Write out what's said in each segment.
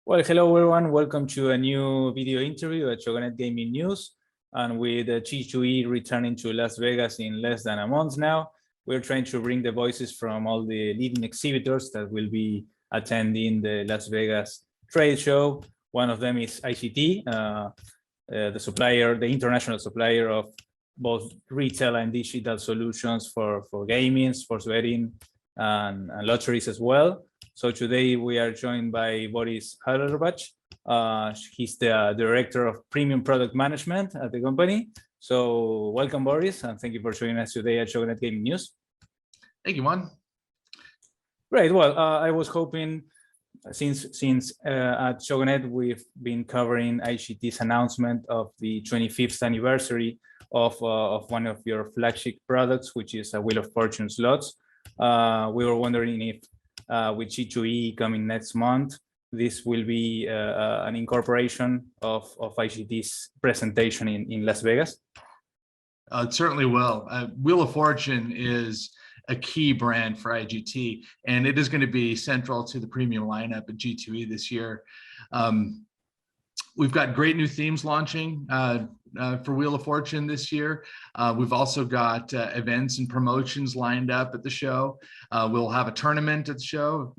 Well, hello everyone. Welcome to a new video interview at Shogunate Gaming News. And with G2E returning to Las Vegas in less than a month now, we're trying to bring the voices from all the leading exhibitors that will be attending the Las Vegas trade show. One of them is IGT, the supplier, the international supplier of both retail and digital solutions for gaming, sports betting, and lotteries as well. So today we are joined by Boris Hallerbach. He's the director of premium product management at the company. So welcome, Boris, and thank you for joining us today at Shogunate Gaming News. Thank you, Juan. Great. Well, I was hoping, since at Shogunate we've been covering IGT's announcement of the 25th anniversary of one of your flagship products, which is a Wheel of Fortune slots. We were wondering if with G2E coming next month, this will be an incorporation of IGT's presentation in Las Vegas? It certainly will. Wheel of Fortune is a key brand for IGT, and it is going to be central to the premium lineup at G2E this year. We've got great new themes launching for Wheel of Fortune this year. We've also got events and promotions lined up at the show. We'll have a tournament at the show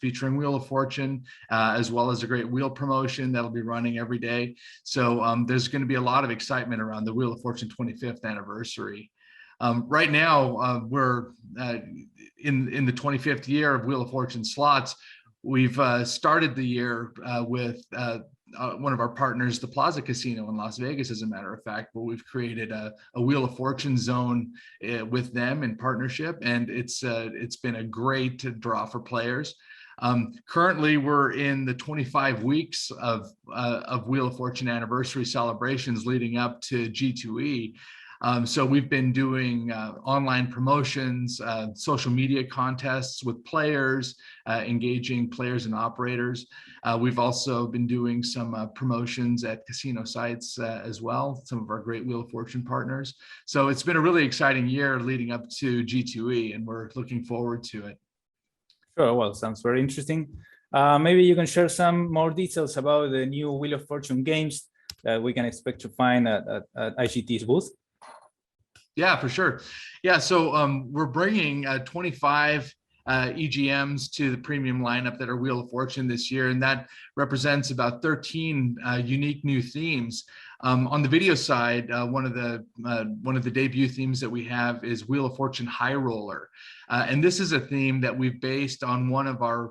featuring Wheel of Fortune, as well as a great wheel promotion that'll be running every day. So there's going to be a lot of excitement around the Wheel of Fortune 25th anniversary. Right now, we're in the 25th year of Wheel of Fortune slots. We've started the year with one of our partners, the Plaza Casino in Las Vegas, as a matter of fact, where we've created a Wheel of Fortune zone with them in partnership, and it's been a great draw for players. Currently, we're in the 25 weeks of Wheel of Fortune anniversary celebrations leading up to G2E. So we've been doing online promotions, social media contests with players, engaging players and operators. We've also been doing some promotions at casino sites as well, some of our great Wheel of Fortune partners. So it's been a really exciting year leading up to G2E, and we're looking forward to it. Sure, well, sounds very interesting. Maybe you can share some more details about the new Wheel of Fortune games that we can expect to find at IGT's booth. Yeah, for sure. Yeah, so we're bringing 25 EGMs to the premium lineup that are Wheel of Fortune this year, and that represents about 13 unique new themes. On the video side, one of the debut themes that we have is Wheel of Fortune High Roller, and this is a theme that we've based on one of our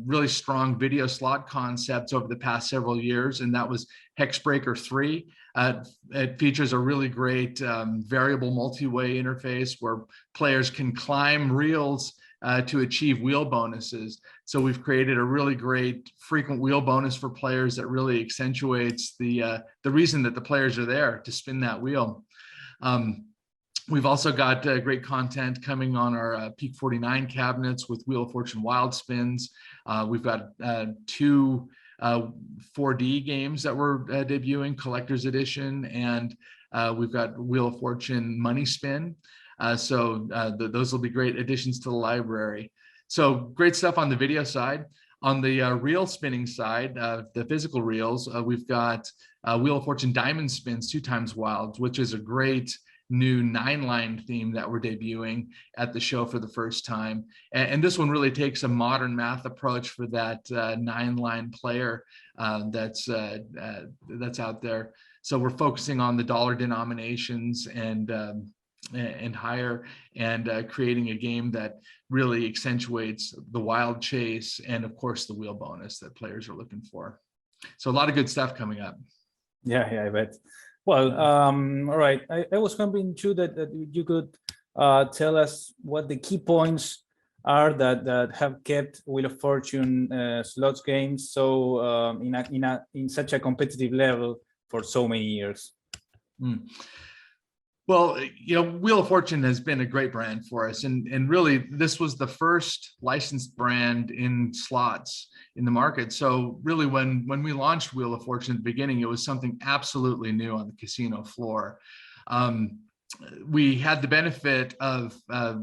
really strong video slot concepts over the past several years, and that was Hexbreaker 3. It features a really great variable multi-way interface where players can climb reels to achieve wheel bonuses. So we've created a really great frequent wheel bonus for players that really accentuates the reason that the players are there, to spin that wheel. We've also got great content coming on our Peak 49 cabinets with Wheel of Fortune Wild Spins. We've got two 4D games that we're debuting, Collector's Edition, and we've got Wheel of Fortune Money Spin. So those will be great additions to the library. So great stuff on the video side. On the reel spinning side, the physical reels, we've got Wheel of Fortune Diamond Spins 2x Wild, which is a great new 9-line theme that we're debuting at the show for the first time. And this one really takes a modern math approach for that 9-line player that's out there. So we're focusing on the dollar denominations and higher, and creating a game that really accentuates the wild chase and, of course, the wheel bonus that players are looking for. So a lot of good stuff coming up. Yeah, I bet. Well, all right. I was hoping too that you could tell us what the key points are that have kept Wheel of Fortune slots games so in such a competitive level for so many years. Well, you know, Wheel of Fortune has been a great brand for us, and really this was the first licensed brand in slots in the market. So really when we launched Wheel of Fortune at the beginning, it was something absolutely new on the casino floor. we had the benefit of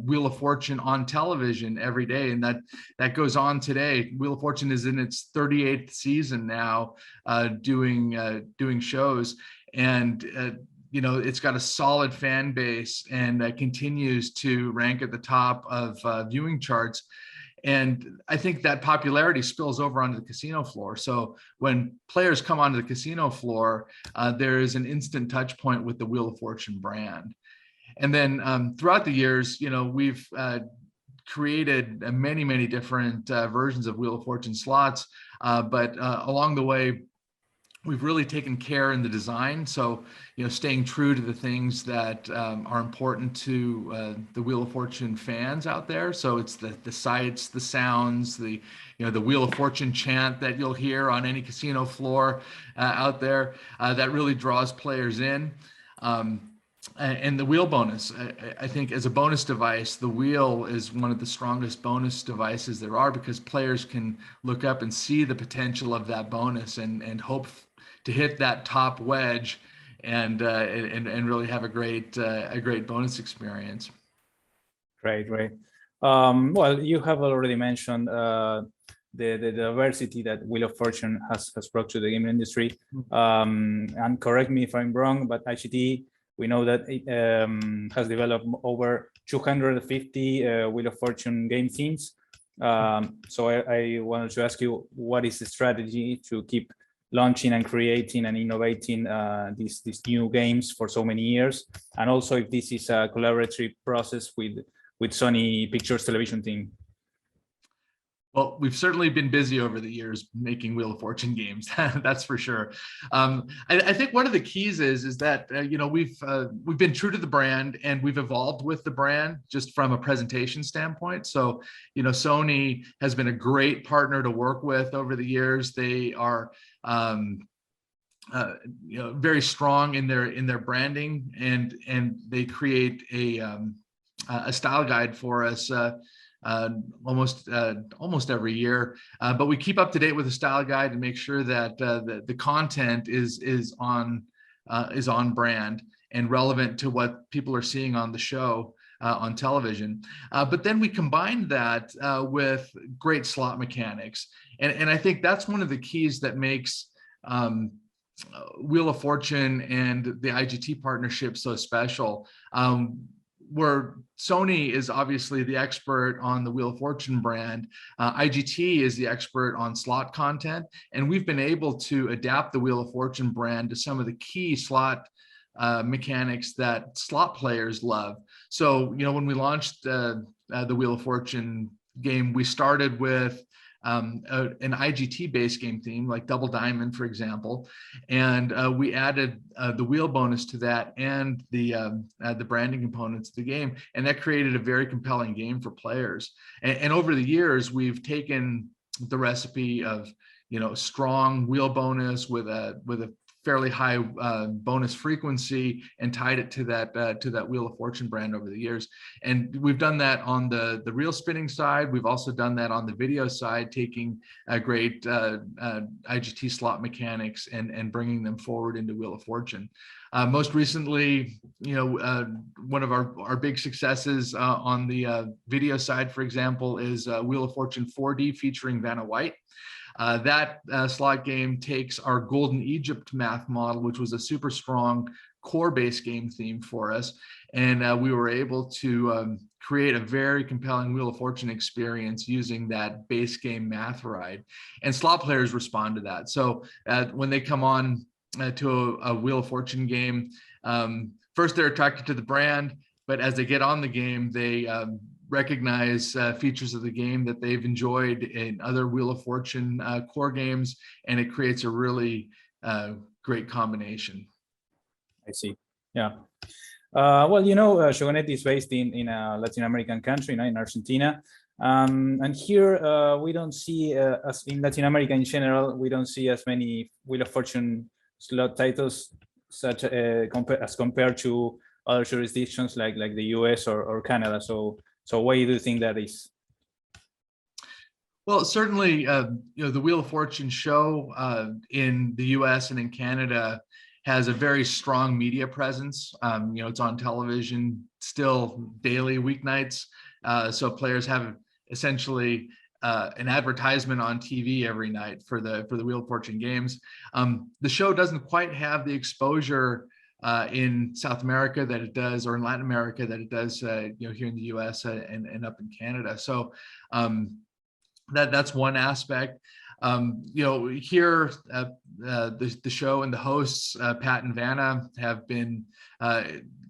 Wheel of Fortune on television every day, and that goes on today. Wheel of Fortune is in its 38th season now, doing shows, and it's got a solid fan base and continues to rank at the top of viewing charts. And I think that popularity spills over onto the casino floor. So when players come onto the casino floor, there is an instant touch point with the Wheel of Fortune brand. And then throughout the years, we've created many different versions of Wheel of Fortune slots, but along the way, we've really taken care in the design. So, staying true to the things that are important to the Wheel of Fortune fans out there. So it's the sights, the sounds, the Wheel of Fortune chant that you'll hear on any casino floor out there that really draws players in. And the wheel bonus, I think as a bonus device, the wheel is one of the strongest bonus devices there are, because players can look up and see the potential of that bonus and hope to hit that top wedge and really have a great bonus experience. Great. Well, you have already mentioned the diversity that Wheel of Fortune has brought to the gaming industry. And correct me if I'm wrong, but IGT, we know that it has developed over 250 Wheel of Fortune game themes. So I wanted to ask you, what is the strategy to keep launching and creating and innovating these new games for so many years? And also if this is a collaborative process with Sony Pictures television team. Well, we've certainly been busy over the years making Wheel of Fortune games. That's for sure. I think one of the keys is that we've been true to the brand, and we've evolved with the brand just from a presentation standpoint. So Sony has been a great partner to work with over the years. They are very strong in their branding, and they create a style guide for us almost every year, but we keep up to date with the style guide and make sure that the content is on brand and relevant to what people are seeing on the show on television. But then we combine that with great slot mechanics, and I think that's one of the keys that makes Wheel of Fortune and the IGT partnership so special. Where Sony is obviously the expert on the Wheel of Fortune brand, IGT is the expert on slot content, and we've been able to adapt the Wheel of Fortune brand to some of the key slot mechanics that slot players love. So, when we launched the Wheel of Fortune game, we started with an IGT-based game theme, like Double Diamond, for example, and we added the wheel bonus to that and the branding components of the game, and that created a very compelling game for players. And over the years, we've taken the recipe of strong wheel bonus with a fairly high bonus frequency and tied it to that Wheel of Fortune brand over the years. And we've done that on the reel spinning side. We've also done that on the video side, taking a great IGT slot mechanics and bringing them forward into Wheel of Fortune. Most recently, one of our big successes on the video side, for example, is Wheel of Fortune 4D featuring Vanna White. That slot game takes our Golden Egypt math model, which was a super strong core-based game theme for us, and we were able to create a very compelling Wheel of Fortune experience using that base game math ride. And slot players respond to that. So when they come on to a Wheel of Fortune game, first they're attracted to the brand, but as they get on the game, they recognize features of the game that they've enjoyed in other Wheel of Fortune core games, and it creates a really great combination. I see. Yeah. Well, Shogunette is based in a Latin American country, in Argentina. And here we don't see, as in Latin America in general, we don't see as many Wheel of Fortune slot titles such as compared to other jurisdictions like the US or Canada. So why do you think that is? Well, certainly, the Wheel of Fortune show in the US and in Canada has a very strong media presence. It's on television still daily, weeknights. So players have essentially an advertisement on TV every night for the Wheel of Fortune games. The show doesn't quite have the exposure in South America that it does, or in Latin America that it does, here in the US and up in Canada. So that's one aspect. Here the show and the hosts, Pat and Vanna, have been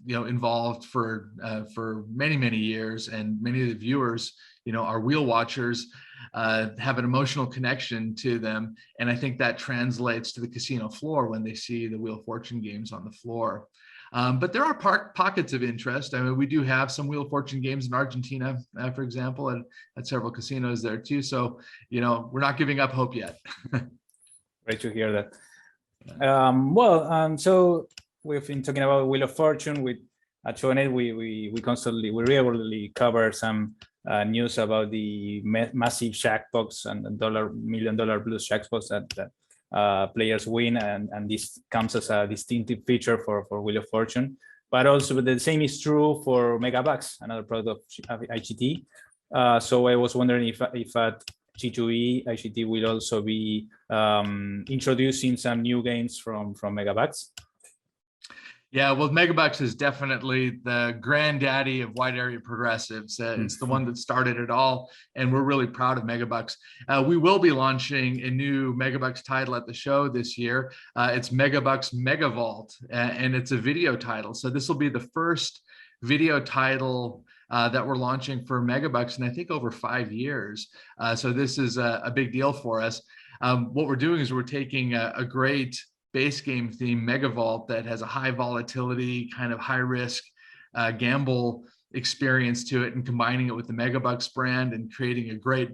involved for many years, and many of the viewers, our wheel watchers, have an emotional connection to them, and I think that translates to the casino floor when they see the Wheel of Fortune games on the floor. But there are pockets of interest. I mean, we do have some Wheel of Fortune games in Argentina, for example, at several casinos there too. So, we're not giving up hope yet. Great to hear that. So we've been talking about Wheel of Fortune with at Choganet. We regularly cover some news about the massive jackpots and $1 million plus jackpots that players win, and this comes as a distinctive feature for Wheel of Fortune. But also the same is true for Megabucks, another product of IGT. So I was wondering if at G2E, IGT will also be introducing some new games from Megabucks. Yeah, well, Megabucks is definitely the granddaddy of wide area progressives. It's the one that started it all, and we're really proud of Megabucks. We will be launching a new Megabucks title at the show this year. It's Megabucks Mega Vault, and it's a video title. So this will be the first video title that we're launching for Megabucks in, I think, over 5 years. So this is a big deal for us. What we're doing is we're taking a great base game theme, Mega Vault, that has a high volatility, kind of high risk gamble experience to it, and combining it with the Megabucks brand and creating a great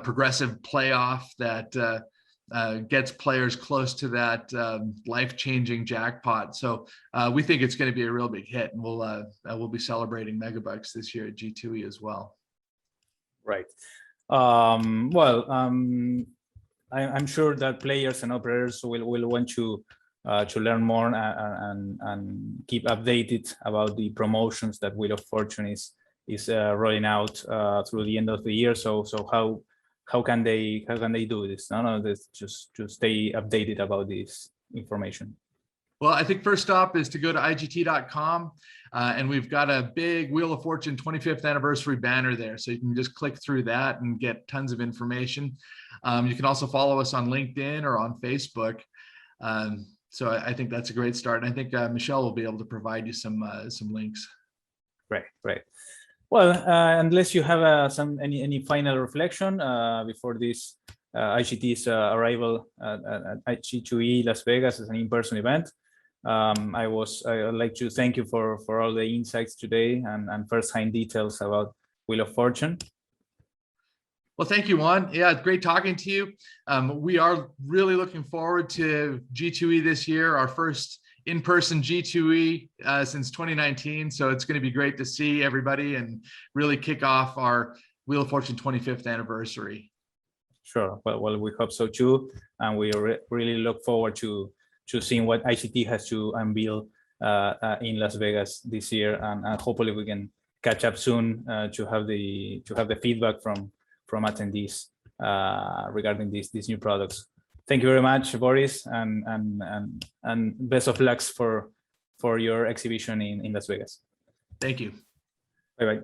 progressive playoff that gets players close to that life-changing jackpot. So we think it's going to be a real big hit, and we'll be celebrating Megabucks this year at G2E as well. Right. I'm sure that players and operators will want to learn more and keep updated about the promotions that Wheel of Fortune is rolling out through the end of the year. So how can they do this? This just to stay updated about this information. Well, I think first stop is to go to IGT.com, and we've got a big Wheel of Fortune 25th anniversary banner there. So you can just click through that and get tons of information. You can also follow us on LinkedIn or on Facebook. So I think that's a great start. And I think Michelle will be able to provide you some links. Right. Well, unless you have any final reflection before this IGT's arrival at G2E Las Vegas as an in-person event. I'd like to thank you for all the insights today and first-hand details about Wheel of Fortune. Well, thank you, Juan. Yeah, it's great talking to you. We are really looking forward to G2E this year, our first in-person G2E since 2019. So it's going to be great to see everybody and really kick off our Wheel of Fortune 25th anniversary. Sure. Well, we hope so too, and we really look forward to seeing what IGT has to unveil in Las Vegas this year, and hopefully we can catch up soon to have the feedback from attendees regarding these new products. Thank you very much, Boris, and best of luck for your exhibition in Las Vegas. Thank you. Bye bye.